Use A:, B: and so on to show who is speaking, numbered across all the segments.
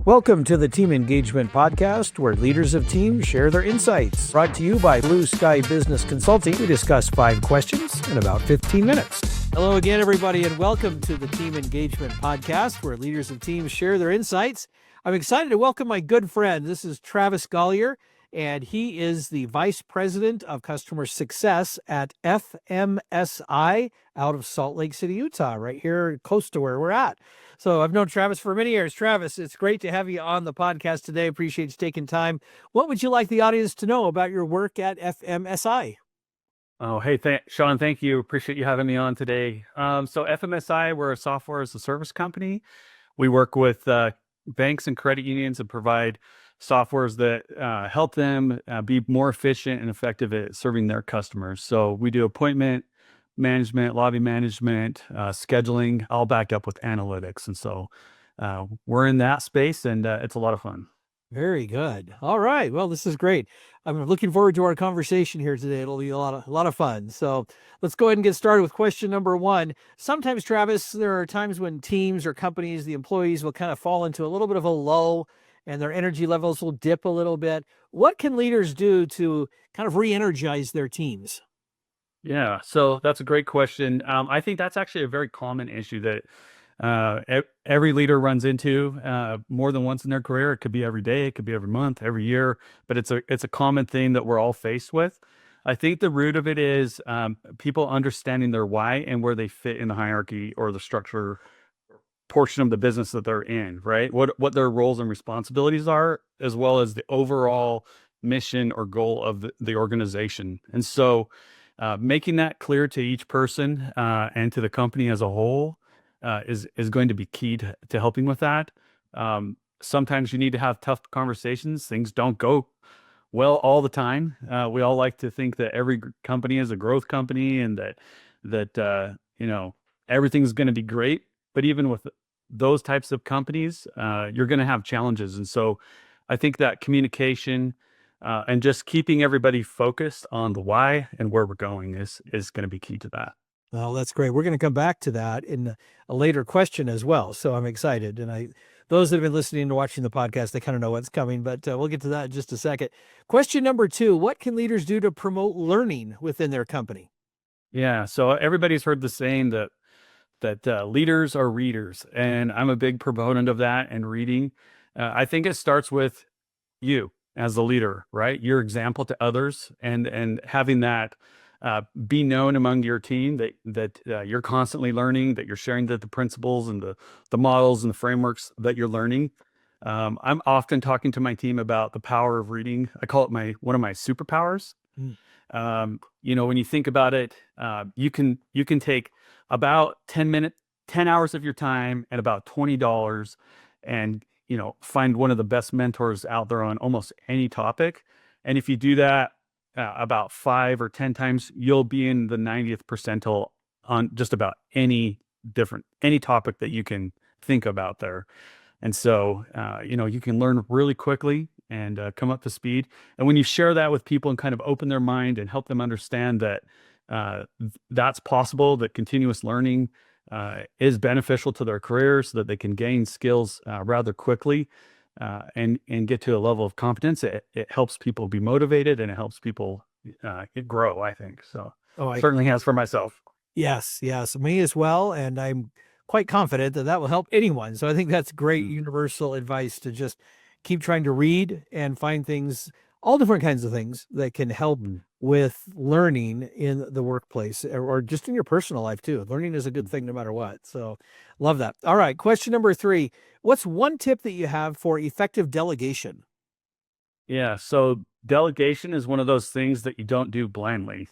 A: Welcome to the Team Engagement Podcast, where leaders of teams share their insights. Brought to you by Blue Sky Business Consulting. We discuss 5 questions in about 15 minutes. Hello again, everybody, and welcome to the Team Engagement Podcast, where leaders of teams share their insights. I'm excited to welcome my good friend. This is Travis Gollaher, and he is the Vice President of Customer Success at FMSI out of Salt Lake City, Utah, right here close to where we're at. So I've known Travis for many years. Travis, it's great to have you on the podcast today. Appreciate you taking time. What would you like the audience to know about your work at FMSI?
B: Oh, hey, Sean, thank you. Appreciate you having me on today. So FMSI, we're a software as a service company. We work with banks and credit unions and provide softwares that help them be more efficient and effective at serving their customers. So we do appointment management, lobby management, scheduling, all backed up with analytics. And so we're in that space, and it's a lot of fun.
A: Very good. All right. Well, this is great. I'm looking forward to our conversation here today. It'll be a lot of fun. So let's go ahead and get started with question number 1. Sometimes, Travis, there are times when teams or companies, the employees will kind of fall into a little bit of a lull and their energy levels will dip a little bit. What can leaders do to kind of re-energize their teams?
B: Yeah, so that's a great question. I think that's actually a very common issue that every leader runs into more than once in their career. It could be every day, it could be every month, every year, but it's a common thing that we're all faced with. I think the root of it is people understanding their why and where they fit in the hierarchy or the structure portion of the business that they're in, right? What their roles and responsibilities are, as well as the overall mission or goal of the organization. And so making that clear to each person and to the company as a whole is going to be key to helping with that. Sometimes you need to have tough conversations. Things don't go well all the time. We all like to think that every company is a growth company and that everything's going to be great. But even with those types of companies, you're going to have challenges. And so I think that communication and just keeping everybody focused on the why and where we're going is going to be key to that.
A: Well, that's great. We're going to come back to that in a later question as well. So I'm excited. And those that have been listening and watching the podcast, they kind of know what's coming, but we'll get to that in just a second. Question number 2, what can leaders do to promote learning within their company?
B: Yeah. So everybody's heard the saying that leaders are readers, and I'm a big proponent of that and reading. I think it starts with you as the leader, right? Your example to others, and having that be known among your team that you're constantly learning, that you're sharing the principles and the models and the frameworks that you're learning. I'm often talking to my team about the power of reading. I call it one of my superpowers. When you think about it, you can take about 10 hours of your time at about $20 and find one of the best mentors out there on almost any topic. And if you do that about 5 or 10 times, you'll be in the 90th percentile on just about any topic that you can think about there. And so, you can learn really quickly and come up to speed. And when you share that with people and kind of open their mind and help them understand that that's possible, that continuous learning is beneficial to their careers, so that they can gain skills rather quickly and get to a level of competence. It helps people be motivated, and it helps people grow, I think. So certainly has for myself.
A: Yes, me as well. And I'm quite confident that will help anyone. So I think that's great universal advice to just keep trying to read and find things, all different kinds of things that can help with learning in the workplace or just in your personal life too. Learning is a good thing no matter what. So love that. All right. Question number 3, what's one tip that you have for effective delegation?
B: Yeah. So delegation is one of those things that you don't do blindly.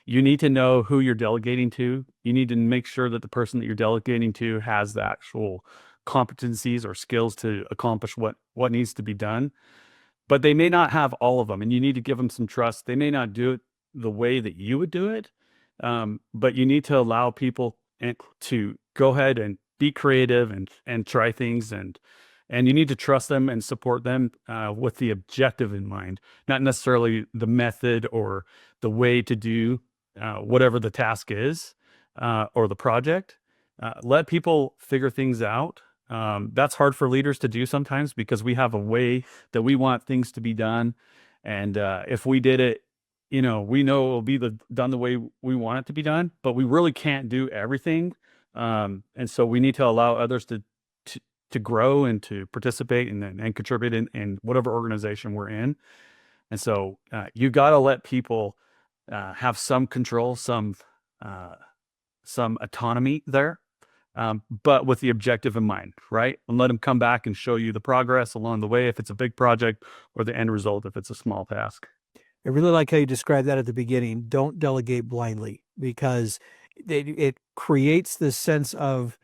B: You need to know who you're delegating to. You need to make sure that the person that you're delegating to has the actual competencies or skills to accomplish what needs to be done. But they may not have all of them, and you need to give them some trust. They may not do it the way that you would do it, but you need to allow people to go ahead and be creative and try things, and you need to trust them and support them with the objective in mind, not necessarily the method or the way to do whatever the task is or the project. Let people figure things out That's hard for leaders to do sometimes because we have a way that we want things to be done. And if we did it, we know it will be done the way we want it to be done, but we really can't do everything. And so we need to allow others to grow and to participate and contribute in whatever organization we're in. And so you got to let people have some control, some autonomy there, but with the objective in mind, right? And let them come back and show you the progress along the way if it's a big project, or the end result if it's a small task.
A: I really like how you described that at the beginning. Don't delegate blindly, because it creates this sense of,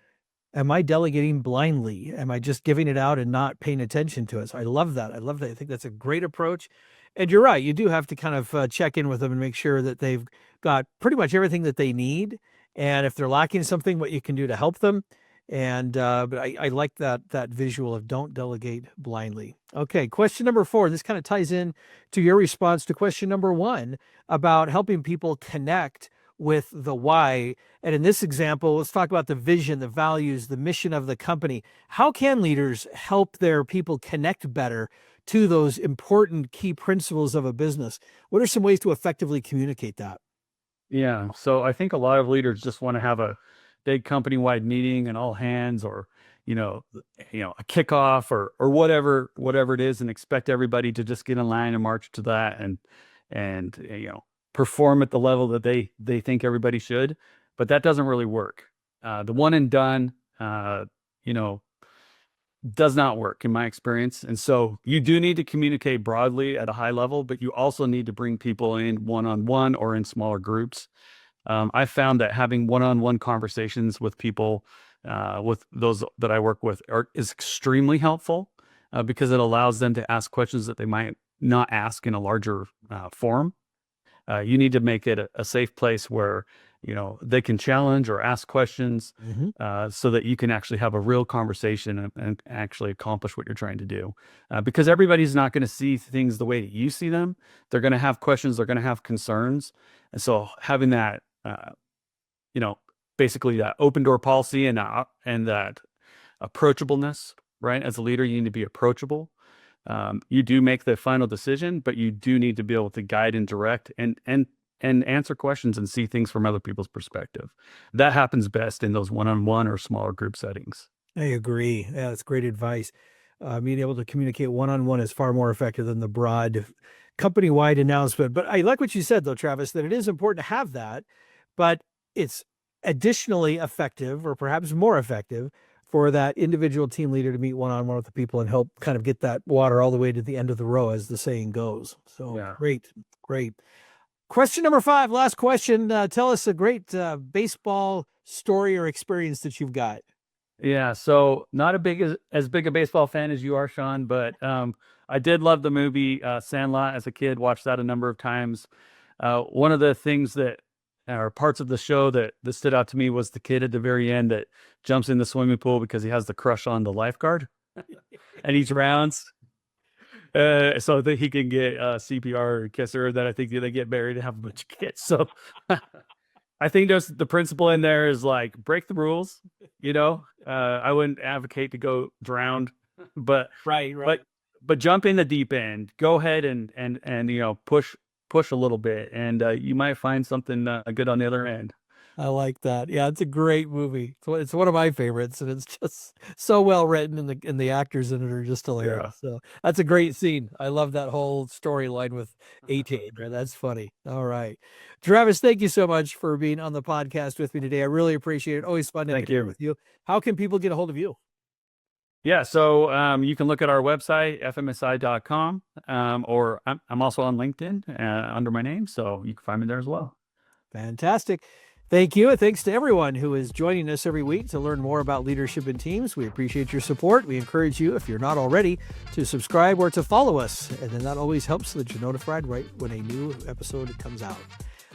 A: am I delegating blindly? Am I just giving it out and not paying attention to it? So I love that. I think that's a great approach. And you're right. You do have to kind of check in with them and make sure that they've got pretty much everything that they need. And if they're lacking something, what you can do to help them. And but I like that visual of don't delegate blindly. Okay, question number 4. This kind of ties in to your response to question number 1 about helping people connect with the why. And in this example, let's talk about the vision, the values, the mission of the company. How can leaders help their people connect better to those important key principles of a business? What are some ways to effectively communicate that?
B: Yeah. So I think a lot of leaders just want to have a big company-wide meeting and all hands, or a kickoff or whatever it is, and expect everybody to just get in line and march to that and perform at the level that they think everybody should. But that doesn't really work. The one and done, does not work in my experience. And so you do need to communicate broadly at a high level, but you also need to bring people in one-on-one or in smaller groups. I found that having one-on-one conversations with people, with those that I work with, is extremely helpful because it allows them to ask questions that they might not ask in a larger forum. You need to make it a safe place where they can challenge or ask questions, so that you can actually have a real conversation and actually accomplish what you're trying to do. Because everybody's not going to see things the way that you see them. They're going to have questions. They're going to have concerns. And so having that, basically that open door policy and that approachableness, right? As a leader, you need to be approachable. You do make the final decision, but you do need to be able to guide and direct and answer questions and see things from other people's perspective. That happens best in those one-on-one or smaller group settings.
A: I agree. Yeah, that's great advice. Being able to communicate one-on-one is far more effective than the broad company-wide announcement. But I like what you said, though, Travis, that it is important to have that, but it's additionally effective, or perhaps more effective, for that individual team leader to meet one-on-one with the people and help kind of get that water all the way to the end of the row, as the saying goes. So yeah. Great. Question number 5, last question. Tell us a great baseball story or experience that you've got.
B: Yeah, so not as big a baseball fan as you are, Sean, but I did love the movie Sandlot as a kid. Watched that a number of times. One of the things or parts of the show that stood out to me was the kid at the very end that jumps in the swimming pool because he has the crush on the lifeguard, and he drowns. So that he can get CPR or kiss her. Then I think they get married and have a bunch of kids. So I think the principle in there is like, break the rules. I wouldn't advocate to go drowned, but
A: right.
B: But jump in the deep end. Go ahead and push a little bit, and you might find something good on the other end.
A: I like that. Yeah, it's a great movie. It's one of my favorites, and it's just so well written, and the actors in it are just hilarious. Yeah. So that's a great scene. I love that whole storyline with 18. Right? That's funny. All right, Travis, thank you so much for being on the podcast with me today. I really appreciate it. Always fun to connect with you. How can people get a hold of you?
B: Yeah, so you can look at our website, FMSI.com, or I'm also on LinkedIn under my name, so you can find me there as well.
A: Fantastic. Thank you, and thanks to everyone who is joining us every week to learn more about leadership in teams. We appreciate your support. We encourage you, if you're not already, to subscribe or to follow us, and then that always helps so that you're notified right when a new episode comes out.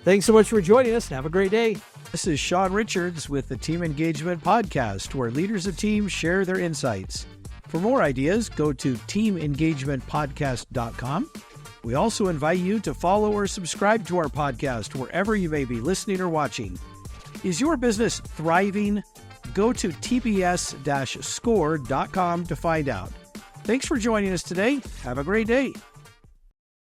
A: Thanks so much for joining us, and have a great day. This is Sean Richards with the Team Engagement Podcast, where leaders of teams share their insights. For more ideas, go to teamengagementpodcast.com. We also invite you to follow or subscribe to our podcast wherever you may be listening or watching. Is your business thriving, go to tbs-score.com to find out. Thanks for joining us today. Have a great day.